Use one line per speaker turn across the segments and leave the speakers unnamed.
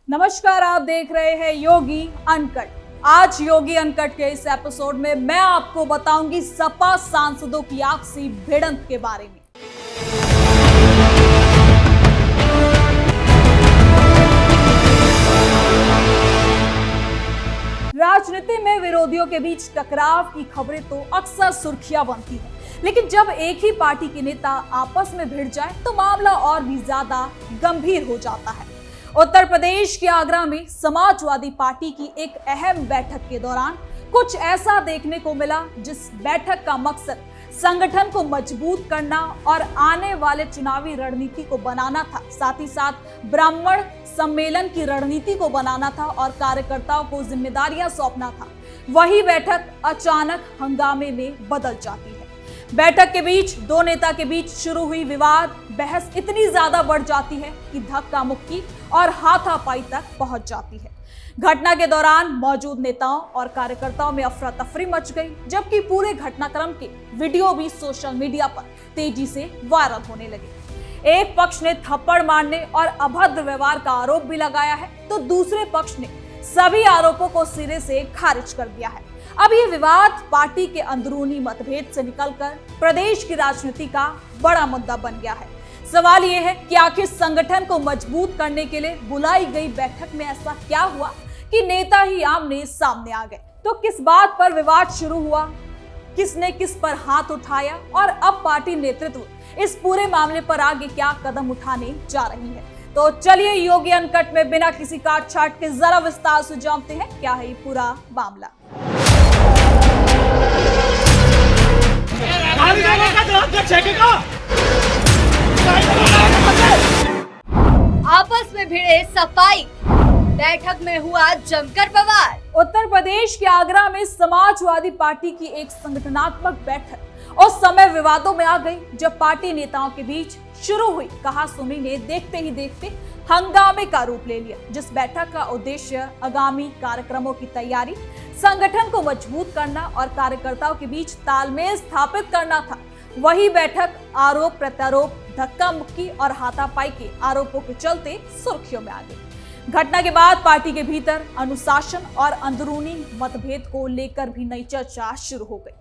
नमस्कार, आप देख रहे हैं योगी अनकट। आज योगी अनकट के इस एपिसोड में मैं आपको बताऊंगी सपा सांसदों की आपसी भिड़ंत के बारे में। राजनीति में विरोधियों के बीच टकराव की खबरें तो अक्सर सुर्खियां बनती हैं, लेकिन जब एक ही पार्टी के नेता आपस में भिड़ जाए तो मामला और भी ज्यादा गंभीर हो जाता है। उत्तर प्रदेश के आगरा में समाजवादी पार्टी की एक अहम बैठक के दौरान कुछ ऐसा देखने को मिला जिस बैठक का मकसद संगठन को मजबूत करना और आने वाले चुनावी रणनीति को बनाना था, साथ ही साथ ब्राह्मण सम्मेलन की रणनीति को बनाना था और कार्यकर्ताओं को जिम्मेदारियां सौंपना था। वही बैठक अचानक हंगामे में बदल जाती है। बैठक के बीच दो नेता के बीच शुरू हुई विवाद बहस इतनी ज्यादा बढ़ जाती है कि धक्का मुक्की और हाथापाई तक पहुंच जाती है। घटना के दौरान मौजूद नेताओं और कार्यकर्ताओं में अफरा तफरी मच गई, जबकि पूरे घटनाक्रम के वीडियो भी सोशल मीडिया पर तेजी से वायरल होने लगे। एक पक्ष ने थप्पड़ मारने और अभद्र व्यवहार का आरोप भी लगाया है, तो दूसरे पक्ष ने सभी आरोपों को सिरे से खारिज कर दिया है। अब ये विवाद पार्टी के अंदरूनी मतभेद से निकलकर प्रदेश की राजनीति का बड़ा मुद्दा बन गया है। सवाल ये है कि आखिर संगठन को मजबूत करने के लिए बुलाई गई बैठक में ऐसा क्या हुआ कि नेता ही आमने सामने आ गए। तो किस बात पर विवाद शुरू हुआ, किसने किस पर हाथ उठाया और अब पार्टी नेतृत्व इस पूरे मामले पर आगे क्या कदम उठाने जा रही है। तो चलिए योगी अनकट में बिना किसी काट छाट के जरा विस्तार से जानते हैं क्या है ये पूरा मामला।
आपस में भिड़े सफाई, बैठक में हुआ जमकर बवाल।
उत्तर प्रदेश के आगरा में समाजवादी पार्टी की एक संगठनात्मक बैठक उस समय विवादों में आ गई जब पार्टी नेताओं के बीच शुरू हुई कहासुनी ने देखते ही देखते हंगामे का रूप ले लिया। जिस बैठक का उद्देश्य आगामी कार्यक्रमों की तैयारी, संगठन को मजबूत करना और कार्यकर्ताओं के बीच तालमेल स्थापित करना था, वही बैठक आरोप प्रत्यारोप, धक्का मुक्की और हाथापाई के आरोपों के चलते सुर्खियों में आ गई। घटना के बाद पार्टी के भीतर अनुशासन और अंदरूनी मतभेद को लेकर भी नई चर्चा शुरू हो गई।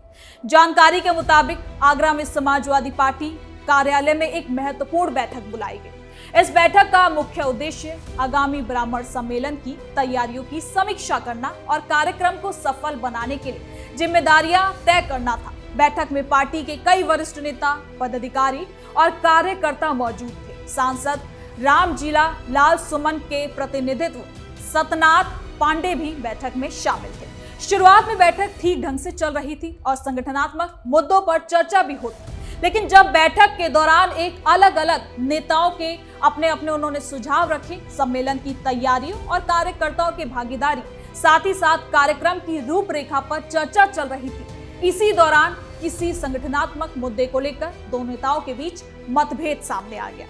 जानकारी के मुताबिक आगरा में समाजवादी पार्टी कार्यालय में एक महत्वपूर्ण बैठक बुलाई गई। इस बैठक का मुख्य उद्देश्य आगामी ब्राह्मण सम्मेलन की तैयारियों की समीक्षा करना और कार्यक्रम को सफल बनाने के लिए जिम्मेदारियां तय करना था। बैठक में पार्टी के कई वरिष्ठ नेता, पदाधिकारी और कार्यकर्ता मौजूद थे। सांसद रामजीला लाल सुमन के प्रतिनिधित्व सतनाथ पांडे भी बैठक में शामिल थे। शुरुआत में बैठक ठीक ढंग से चल रही थी और संगठनात्मक मुद्दों पर चर्चा भी होती, लेकिन जब बैठक के दौरान एक अलग अलग नेताओं के अपने उन्होंने सुझाव रखे, सम्मेलन की तैयारियों और कार्यकर्ताओं की भागीदारी, साथ ही साथ कार्यक्रम की रूपरेखा पर चर्चा चल रही थी। इसी दौरान किसी संगठनात्मक मुद्दे को लेकर दो नेताओं के बीच मतभेद सामने आ गया।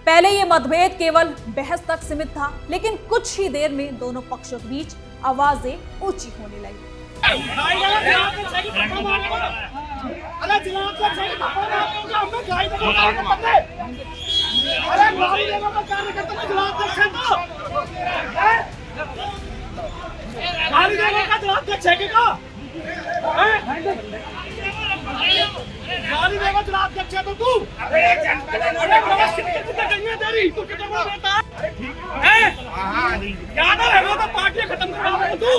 पहले ये मतभेद केवल बहस तक सीमित था, लेकिन कुछ ही देर में दोनों पक्षों के बीच आवाजें ऊंची होने लगी।
गाली देगा तो अध्यक्ष है तो तू क्या ना रहेगा तो पार्टी खत्म करा तू।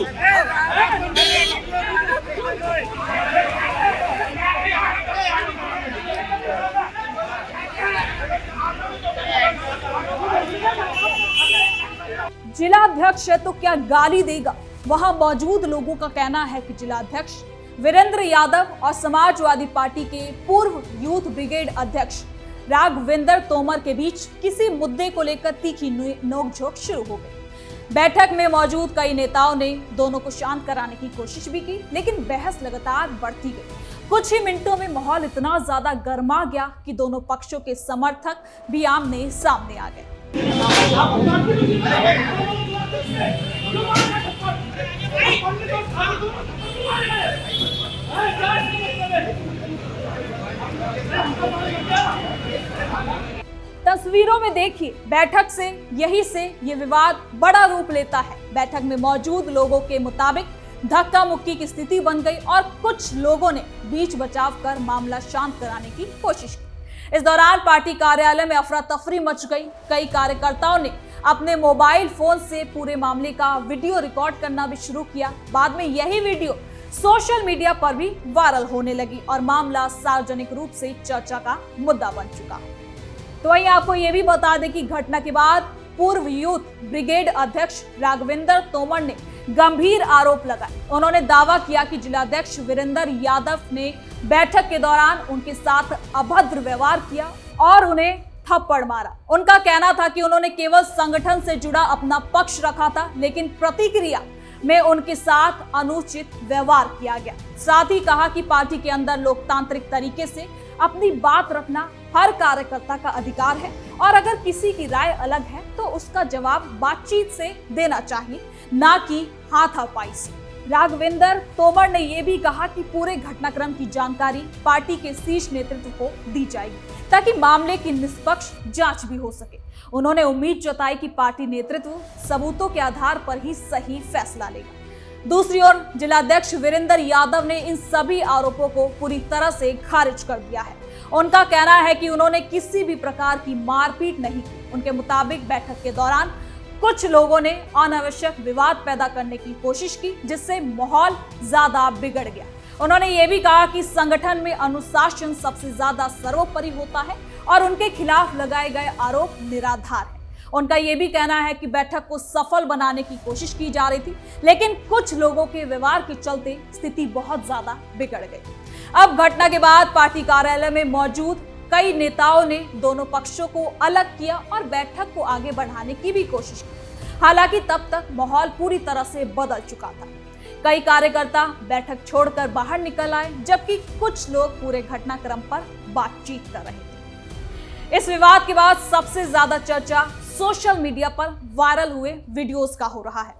जिला अध्यक्ष है तो क्या गाली देगा। वहां मौजूद लोगों का कहना है कि जिला अध्यक्ष वीरेंद्र यादव और समाजवादी पार्टी के पूर्व यूथ ब्रिगेड अध्यक्ष राघवेंद्र तोमर के बीच किसी मुद्दे को लेकर तीखी नोकझोंक शुरू हो गई। बैठक में मौजूद कई नेताओं ने दोनों को शांत कराने की कोशिश भी की, लेकिन बहस लगातार बढ़ती गई। कुछ ही मिनटों में माहौल इतना ज्यादा गर्मा गया कि दोनों पक्षों के समर्थक भी आमने सामने आ गए। तस्वीरों में देखिए, बैठक से ये विवाद बड़ा रूप लेता है। बैठक में मौजूद लोगों के मुताबिक धक्का मुक्की की स्थिति बन गई और कुछ लोगों ने बीच बचाव कर मामला शांत कराने की कोशिश की। इस दौरान पार्टी कार्यालय में अफरा तफरी मच गई। कई कार्यकर्ताओं ने अपने मोबाइल फोन से पूरे मामले का वीडियो रिकॉर्ड करना भी शुरू किया। बाद में यही वीडियो सोशल मीडिया पर भी वायरल होने लगी और मामला सार्वजनिक रूप से चर्चा का मुद्दा बन चुका। तो वहीं आपको ये भी बता दें कि घटना के बाद पूर्व यूथ ब्रिगेड अध्यक्ष राघवेंद्र तोमर ने गंभीर आरोप लगाए। उन्होंने दावा किया कि जिलाध्यक्ष वीरेंद्र यादव ने बैठक के दौरान उनके साथ अभद्र व्यवहार किया और उन्हें थप्पड़ मारा। उनका कहना था कि उन्होंने केवल संगठन से जुड़ा अपना पक्ष रखा था, लेकिन प्रतिक्रिया में उनके साथ अनुचित व्यवहार किया गया। साथ ही कहा कि पार्टी के अंदर लोकतांत्रिक तरीके से अपनी बात रखना हर कार्यकर्ता का अधिकार है और अगर किसी की राय अलग है तो उसका जवाब बातचीत से देना चाहिए, ना कि हाथापाई से। राघवेंद्र तोमर ने यह भी कहा कि पूरे घटनाक्रम की जानकारी पार्टी के शीर्ष नेतृत्व को दी जाएगी ताकि मामले की निष्पक्ष जांच भी हो सके। उन्होंने उम्मीद जताई कि पार्टी नेतृत्व सबूतों के आधार पर ही सही फैसला लेगा। दूसरी ओर जिलाध्यक्ष वीरेंद्र यादव ने इन सभी आरोपों को पूरी तरह से खारिज कर दिया है। उनका कहना है कि उन्होंने किसी भी प्रकार की मारपीट नहीं की। उनके मुताबिक बैठक के दौरान कुछ लोगों ने अनावश्यक विवाद पैदा करने की कोशिश की, जिससे माहौल ज्यादा बिगड़ गया। उन्होंने ये भी कहा कि संगठन में अनुशासन सबसे ज्यादा सर्वोपरि होता है और उनके खिलाफ लगाए गए आरोप निराधार है। उनका ये भी कहना है कि बैठक को सफल बनाने की कोशिश की जा रही थी, लेकिन कुछ लोगों के व्यवहार के चलते स्थिति बहुत ज्यादा बिगड़ गई। अब घटना के बाद पार्टी कार्यालय में मौजूद कई नेताओं ने दोनों पक्षों को अलग किया और बैठक को आगे बढ़ाने की भी कोशिश की। हालांकि तब तक माहौल पूरी तरह से बदल चुका था। कई कार्यकर्ता बैठक छोड़कर बाहर निकल आए, जबकि कुछ लोग पूरे घटनाक्रम पर बातचीत कर रहे थे। इस विवाद के बाद सबसे ज्यादा चर्चा सोशल मीडिया पर वायरल हुए वीडियोस का हो रहा है।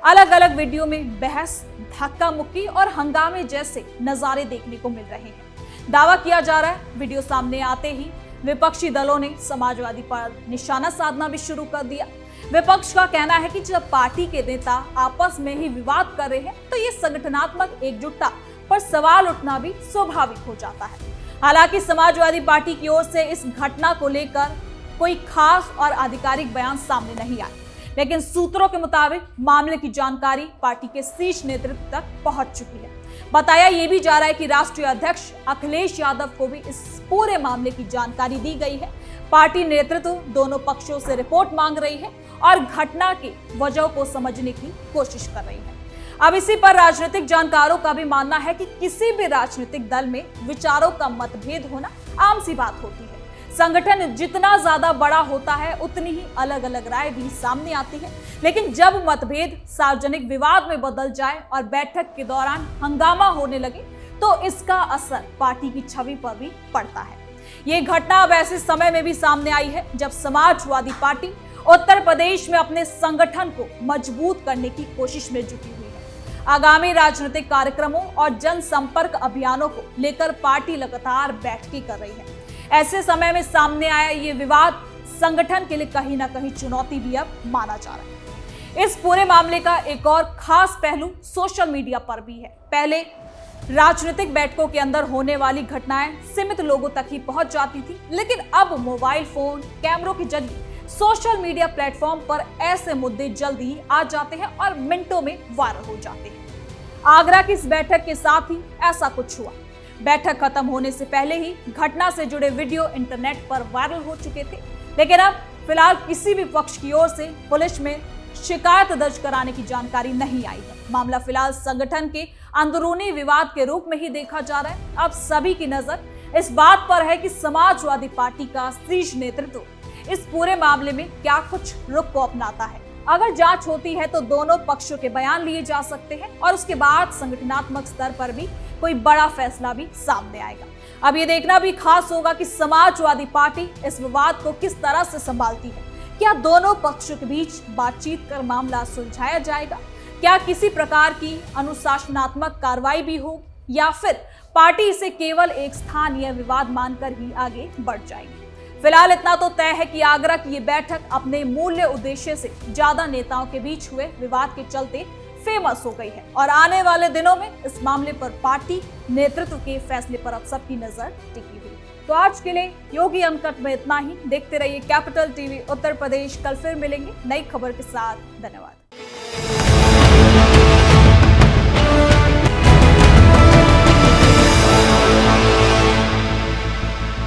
अलग अलग वीडियो में बहस, धक्का मुक्की और हंगामे जैसे नजारे देखने को मिल रहे हैं। दावा किया जा रहा है वीडियो सामने आते ही विपक्षी दलों ने समाजवादी पर निशाना साधना भी शुरू कर दिया। विपक्ष का कहना है कि जब पार्टी के नेता आपस में ही विवाद कर रहे हैं तो ये संगठनात्मक एकजुटता पर सवाल उठना भी स्वाभाविक हो जाता है। हालांकि समाजवादी पार्टी की ओर से इस घटना को लेकर कोई खास और आधिकारिक बयान सामने नहीं आया, लेकिन सूत्रों के मुताबिक मामले की जानकारी पार्टी के शीर्ष नेतृत्व तक पहुंच चुकी है। बताया ये भी जा रहा है कि राष्ट्रीय अध्यक्ष अखिलेश यादव को भी इस पूरे मामले की जानकारी दी गई है। पार्टी नेतृत्व दोनों पक्षों से रिपोर्ट मांग रही है और घटना की वजह को समझने की कोशिश कर रही है। अब इसी पर राजनीतिक जानकारों का भी मानना है कि किसी भी राजनीतिक दल में विचारों का मतभेद होना आम सी बात होती है। संगठन जितना ज्यादा बड़ा होता है उतनी ही अलग अलग राय भी सामने आती है, लेकिन जब मतभेद सार्वजनिक विवाद में बदल जाए और बैठक के दौरान हंगामा होने लगे तो इसका असर पार्टी की छवि पर भी पड़ता है। ये घटना अब ऐसे समय में भी सामने आई है जब समाजवादी पार्टी उत्तर प्रदेश में अपने संगठन को मजबूत करने की कोशिश में जुटी हुई है। आगामी राजनीतिक कार्यक्रमों और जनसंपर्क अभियानों को लेकर पार्टी लगातार बैठकें कर रही है। ऐसे समय में सामने आया ये विवाद संगठन के लिए कहीं ना कहीं चुनौती भी अब माना जा रहा है। इस पूरे मामले का एक और खास पहलू सोशल मीडिया पर भी है। पहले राजनीतिक बैठकों के अंदर होने वाली घटनाएं सीमित लोगों तक ही पहुंच जाती थी, लेकिन अब मोबाइल फोन, कैमरों के जरिए सोशल मीडिया प्लेटफॉर्म पर ऐसे मुद्दे जल्दी ही आ जाते हैं और मिनटों में वायरल हो जाते हैं। आगरा की इस बैठक के साथ ही ऐसा कुछ हुआ। बैठक खत्म होने से पहले ही घटना से जुड़े वीडियो इंटरनेट पर वायरल हो चुके थे, लेकिन अब फिलहाल किसी भी पक्ष की ओर से पुलिस में शिकायत दर्ज कराने की जानकारी नहीं आई है। मामला फिलहाल संगठन के अंदरूनी विवाद के रूप में ही देखा जा रहा है। अब सभी की नजर इस बात पर है कि समाजवादी पार्टी का शीर्ष नेतृत्व इस पूरे मामले में क्या कुछ रुख को अपनाता है। अगर जांच होती है तो दोनों पक्षों के बयान लिए जा सकते हैं और उसके बाद संगठनात्मक स्तर पर भी कोई बड़ा फैसला भी सामने आएगा। अब ये देखना भी खास होगा कि समाजवादी पार्टी इस विवाद को किस तरह से संभालती है। क्या दोनों पक्षों के बीच बातचीत कर मामला सुलझाया जाएगा? क्या किसी प्रकार की अनुशासनात्मक कार्रवाई भी होगी या फिर पार्टी इसे केवल एक स्थानीय विवाद मानकर ही आगे बढ़ जाएगी? फिलहाल इतना तो तय है कि आगरा की ये बैठक अपने मूल्य उद्देश्य से ज्यादा नेताओं के बीच हुए विवाद के चलते फेमस हो गई है और आने वाले दिनों में इस मामले पर पार्टी नेतृत्व के फैसले पर अब सबकी नजर टिकी हुई। तो आज के लिए योगी अनकट में इतना ही। देखते रहिए कैपिटल टीवी उत्तर प्रदेश। कल फिर मिलेंगे नई खबर के साथ। धन्यवाद।